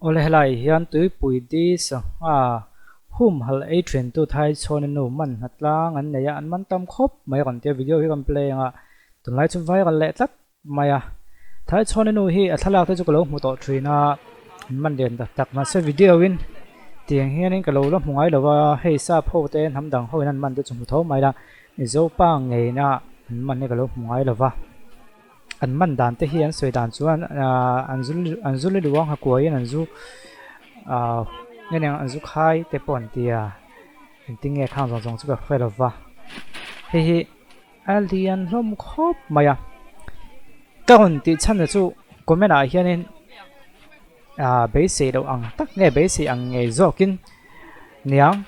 ole helai hian tui pui ti sa hum hal a train tu thai chon no man hatlang an neya an man tam khop mai kan te video hi kan play nga tunlai chu vai kan le tlat maya thai chon no hi a thalak te chu lo mu to trina man den da tak ma se video win tiang hian in ka lo lo mungai lo wa hei sa pho te nam dang ho nan man te chu mu tho mai la ni zo pa ngei na man ne ka lo mungai lo wa an man dan te hian soi dan chuan an zul le duang ha ko yin an zu nghe nè anh giúp khai tế bổn tia tiếng nghe khang rong rong chút bạc phê lova hi hi alien lom khop maya các hồn ti chăn được chú có mấy đại hiện nên bế sĩ đâu ăn tắc nghe bế sĩ ăn nghe rõ kinh niang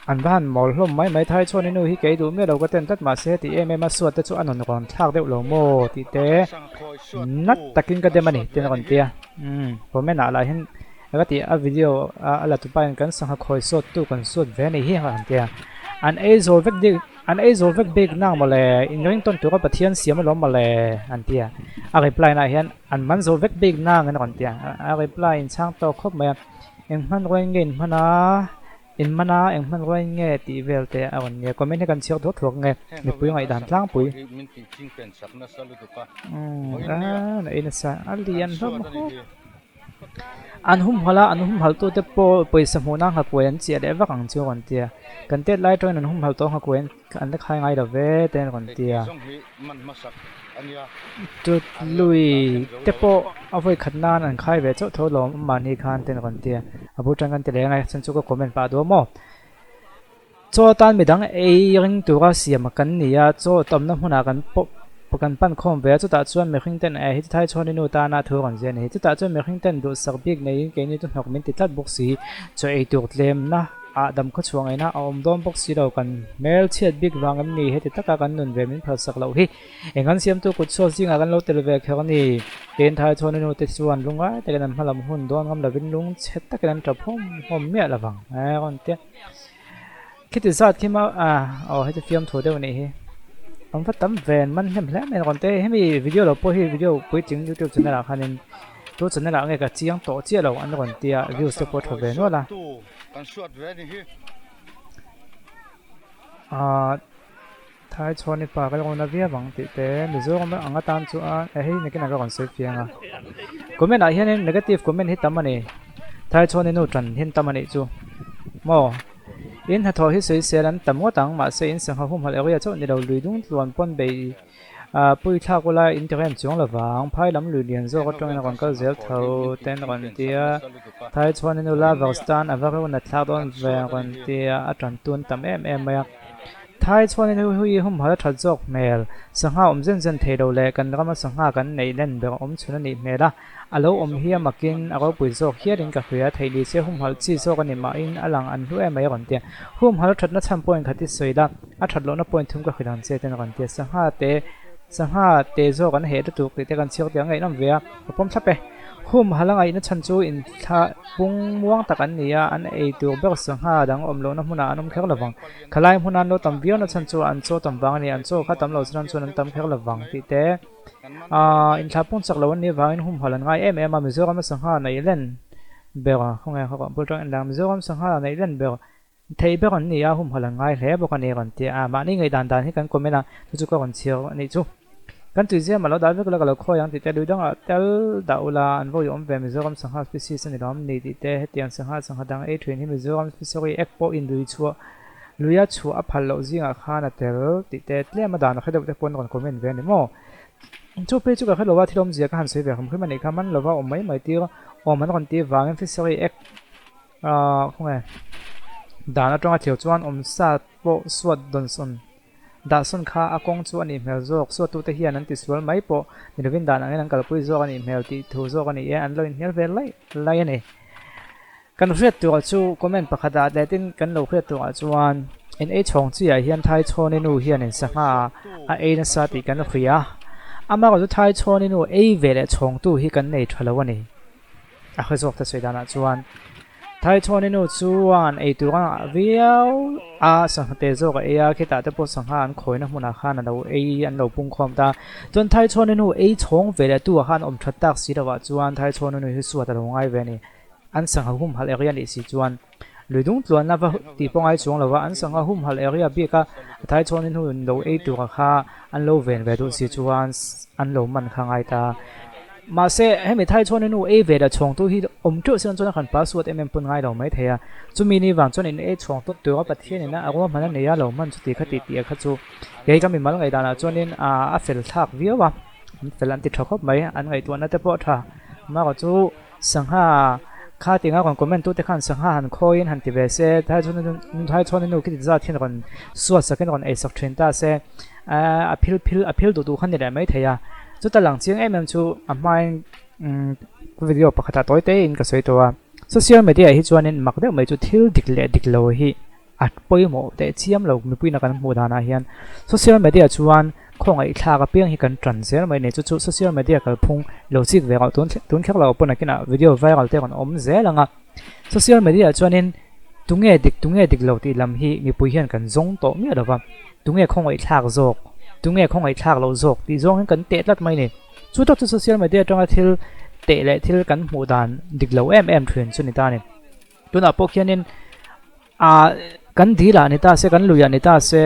anh van mol lom mấy thái cho nên nuôi hi cái đủ mấy đầu có tên tất mà sẽ thì em mà suốt tất cho anh còn thác đều lồng mồ thì thế nát tắc kinh cái đêm này tên còn tia có mấy đại lại hiệnแล้วที่videoอะไรตัวไปกันสังหารคอยสดตู้กันสดเวนี่เฮียกันเดียอันเอโซเวกดิอันเอโซเวกเบกนั่งมาเลยอินโดนีต้นตัวก็ปะเทียนเสียมาล้มมาเลยอันเดียอะไรปลายน่ะเฮียอันมันโซเวกเบกนั่งกันก่อนเดียอะไรปลายช่างโตครบมาเอ็งมันรวยเงินมันนะเอ็งมันนะเอ็งมันรวยเงินตีเวลเตะเอาเนี่ยก็ไม่ได้กันเชี่ยวถั่วเงี้ยมีปุ๋ยไงด่านล่างปุ๋ยนี่นะซะอันเดียนล้มอันหุ่มหัวละอันหุ่มหัวตัวเตปโปไปสมุนังหักเวนเสียได้ว่ากังเชียวกันเตียกันเตะไล่ตัวนั้นหุ่มหัวตัวหักเวนอันเล็กใครไงเดาเวเต้นกันเตียจุดลุยเตปโปเอาไว้ขัดนานอันใครเวเจ้าโทษลมมันนี่คันเต้นกันเตียอาบุจังกันเตะยังไงฉันจุกก็คอมเมนต์ป่าตัวโมโจตันไม่ดังเอยังตัวก็เสียมากันนี่อะโจตอมน้ำหัวหน้ากันปประกันปั้นคอมเวจุดตัดส่วนไม่ขึ้นเต้นที่ท้ายชนในนูตาหน้าเธอก่อนเสียนี่จุดตัดส่วนไม่ขึ้นเต้นดูสักบิกในเกณฑ์นี้ต้องหกมินติดตัดบ็อกซี่จะไอตัวเล่มนะดำก็ช่วงไงนะเอาดอมบ็อกซี่เรากันเมลเชียดบิกวางกันนี่ให้ติดตัดกันนุ่นเวมินพลัสสักเราฮิเองกันเสียมตัวกุดโซ่ซิงกันเราเตลเวกแค่กันนี่เกณฑ์ท้ายชนในนูติดส่วนลุงไว้แต่กันพลังหุ่นโดนกันเราเป็นลุงเช็ดตักกันจับผมเมียระวังก่อนเตี้ยคิดถึงสัตว์ที่มาเอาให้จะฟิล์มถั่วเดี๋ยวนี้ผมว่าตั้มแวนมันเห็นแล้วไม่ก่อนเต้ให้มีวิดีโอเราพอให้วิดีโอไปถึง YouTube ช anel คันนึงตัวช anel ไงก็เจียงโตเจียเราอันก่อนเตียวิวสปอร์ตแวนว่าล่ะท้ายชนในป่าก็ลงนาเวียบังติเต้มิโซก็ไม่อังกตามชัวเฮ้ยนี่ก็น่าก็ก่อนเซฟเพียงคอมเมนต์อะไรเนี่ย negative คอมเมนต์ให้ตั้มมันนี่ท้ายชนในนู่นจันเห็นตั้มมันนี่จูโม่อินหัดทอฮิสวยเสียนั้นแต่ว่าต่างมาเสียอินสังหารหุ่มหัดเอริยาเจ้าในเราลุยดุงล้วนปนไปปุยท่ากุลาอินเทอร์เน็ตจงระวังภายหลังลุยเรียนโซ่ก็ตรงนั้นก่อนก็เสียเท่าเต้นก่อนเดียท้ายชวนในลาเวลสตันอเวอร์วันนัดท่าโดนแวร์ก่อนเดียอัตรันตุนตั้มมาท้ายชวนในหุยหุ่มหัดทัดจอกเมลสังหารเส้นเทโดเลกันก็มาสังหารกันในเล่นเบลชวนนี่เมล่าอารมณ์เฮียมากินอารมณ์ปุยโซเฮียดินกับเฮียไทยดีเสียหุ่มหัดซีโซกันนี่มาอินอลังอันรู้ไม่ก่อนเดียหุ่มหัดทัดนัดชัมปอยขัดที่สวยละอัดทัดโลนับปอยทุ่มกับขยันเสียเต้นก่อนเดียสังหารเตโซกันเหตุถูกติดกันเชียวเดียงไงน้ำเวียผมชับไปหุ่มหัดละไงนัดชันจูอินท่าปุงม่วงตะกันนี่อันไอตัวเบลสังหารดังโลนับหุ่นอันน้ำแข็งระวังขลายหุ่นอันโลตั้มเวียนัดชันจูอันโซตั้มวังนี่อันโซข้าตั้มโลสันจูนันตั้มแข็งระวังติเตอินทับปุ่นสักแล้ววันนี้ว่าอินหุ่มหัดละไงมามิโซกันมาสังหารในเล่นเบลคงไงเขาบอกพูดตรงนั้นมิโซกันสังหารในเล่นเบลไทยเบลกันนี่หุ่มหัดละไงแหล่บอกกันนี่กันเตะมานี่ไงดันให้กันก็ไม่น่าทุกคนเชียวนี่จูกันตุเสียมาแล้วได้เวลาเราคอยยังติดแต่ดูดังเตลดาวลาอันว่าอยู่อมเวมิโซกันสังหารสปีซีส์นี่เราไม่ติดแต่เตียงสังหารดังเทรนที่มิโซกันสปีซีส์เอ็กโปอินดูชัวลุยชัวอัพฮัลโหลซิงอาคานาเตลติดแต่เลี้ยมาด่านเขาเดี๋ยวจะปนก่อนคอมเมนต์เวนี่โม่จูเป้จูกับเขาเราว่าที่เราเสียกันสวยแบบขึ้นมาในคำมันเราว่าไม่ตีก็มันก่อนตีวางฟิสิกส์เอ็กคงไงด่านตรงที่เที่ยวจวนซาโปสวดดอนซอนด่านส่วนข้าอากงจวนนี่เมลโซกสวดตัวเทียนนั้นติดส่วนไม่โปนี่เราวินด่านนั้นนั่งกับปุยโซกันนี่เมลติทูโซกันนี่อันเราเห็นเวลไล่นี่กันเรียกตัวจูคอมเมนต์ประกาศแต่ตินกันเราเรียกตัวจวนเอ็นเอชงจีเฮียนไทยโชว์ในนู่เฮียนในสักมาเอ็นสาติกันเราเรียอามาก็จะทายชนนี่นูเวลชงตู้ที่กันในทะเลวันนี้เคยสอบแต่สุดานะจวนทายชนนี่นูจวนตัวกันวิวสังเกตโซกับคิดแต่พอสังหารคอยนะมุนาขานเราอันเราปุ่งความตาจนทายชนนี่นูชงเวลตัวขันชัดตักสีดว่าจวนทายชนนี่นูที่สวดแต่ลงไอเวนี่ an sang hum hal area ni si chuan luidung tluan na va ti pongai chuang lawa an sanga hum hal area bika thai chonin hu lo e tu kha an lo ven ve du si chuan an lo man khangai ta mà sẽ hay mình thay cho nên nu về là chọn tu hi trước xem cho nó khẩn password em pun ngay đầu mấy thầy à chú mini vàng cho nên e chọn tu từ bắt thiên này na ako mà này ya lâu man chút khát tiệt khát chú cái mình mà ngày đàn cho nên phải thắc viết vào phải làm tiệt thắc mấy anh ngày tuần nó tới bỏ thà mà có chú sang ha khá tiếng còn comment tu tới khăn sang ha hàn coin hàn tiệt sẽ thay cho nên nu cái gì thiên còn suốt second còn e sọc train ta sẽ appeal đủ khăn này mấy thầy à chú ta lặng tiếng em chú mai video bạc ta tối tế in cái sợiตัว social media hi chuan in mặc được mấy chú thiếu địch lâu hi bôi mỏ để chiếm lâu mình quy là cái mùa đàn hiền social media chuan không ai thà cái biếng hi cần trần sẽ mấy này chú social media cái phung lâu chiếc về gọi tuấn khác lâu bữa nay cái nào video viral thế còn dễ là ngà social media chuan in tung nghe địch lâu thì làm hi người bùi hiền cần giống tổ nghĩa đâu vậy tung nghe không ai thà rồi tung nghe không ai thạc lâu dọc thì do hắn cần tệ lắm mấy này chú đọc trên social media trong cái thiêu tệ lại thiêu cần mùa đàn địch lâu em thuyền cho người ta này tôi nói bốc nên cần đi là người ta sẽ cần lùi người ta sẽ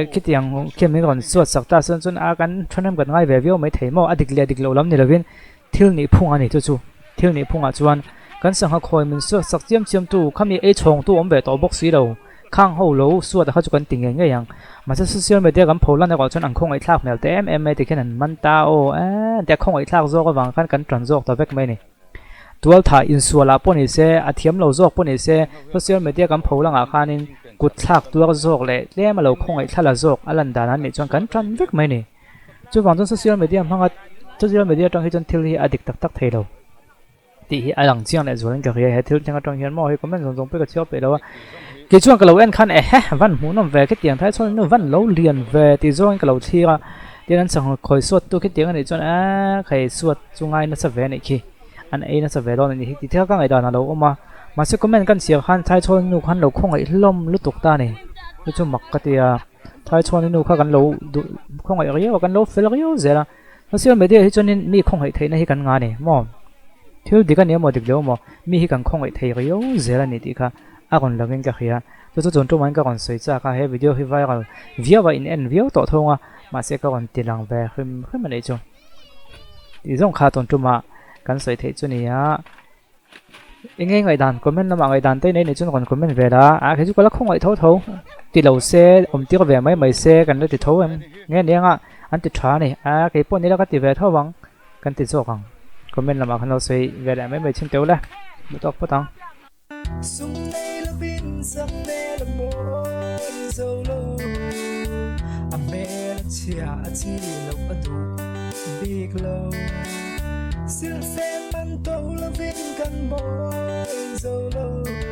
cái tiếng khi mình còn suốt sắc ta sơn cần cho nên cần ngay về video mấy thấy mà địch lâu lắm này là viên thiêu nị phung này chú thiêu nị phung chuan cần sang học hỏi mình suốt sắc chiêm tu khăm như ấy chồng tu về tổ bốc xí đầu khang hậu lâu suốt đã cho cần tình hình cái樣mà trên social media gắn phổ lan này gọi cho anh không ai thắc mèo té em thì cái này man tao để không ai thắc do cái vàng khăn cần tròn do tao vét mấy này tual thà insua là bọn này sẽ thiếm lâu do bọn này sẽ social media gắn phổ lan khăn nên cút thắc tual do lệ để mà lâu không ai thắc là do lần đàn anh này cho cần tròn vét mấy này cho vàng trên social media mang social media trong khi trên thiếu hi addict tắc thấy đâu thì hi lăng chiang này rồi cái gì thiếu trong trong hiện mò hi comment giống cái chiếu về đâu cái chuyện cái lâu anh khăn văn muốn nằm về cái tiếng thái cho nó văn lâu liền về thì do anh cái lâu thi ra thì anh sang khởi suốt tôi cái tiếng này cho khởi suốt chung ai nó sẽ về này khi anh ấy nó sẽ về đó này thì theo các ngày đó là lâu mà sẽ comment cái chuyện khăn thái cho nó khăn lâu không ai lom lúc tục ta này cái chuyện mặc cái thì thái cho nó khăn lâu không ai riêu khăn lâu phải riêu gì là nó sẽ mấy điều cho nên mi không ai thấy này cái ngã này mà thiếu đi cái này mà được đâu mà mi cái không ai thấy riêu gì là này thì cả còn là cái kia cho chọn trong anh còn xây ra cái video hi viral view và in view tổ thông mà sẽ còn tiền lằng về hơn mà đấy chứ thì giống khá tốn trung mà cần xây thế cho này nghe người đàn comment là người đàn tới đây này chúng còn comment về đó cái chú có là không phải thấu thì đầu xe tiếc về mấy xe cần thì thấu em nghe nè anh thì trả này cái bọn này là cái tiền về thấu bằng cần tiền số bằng comment là mà không xây về lại mấy trên tiêu là bắt đầu someday the more solo a man chia chi lo adu big low still say man to loving can more solo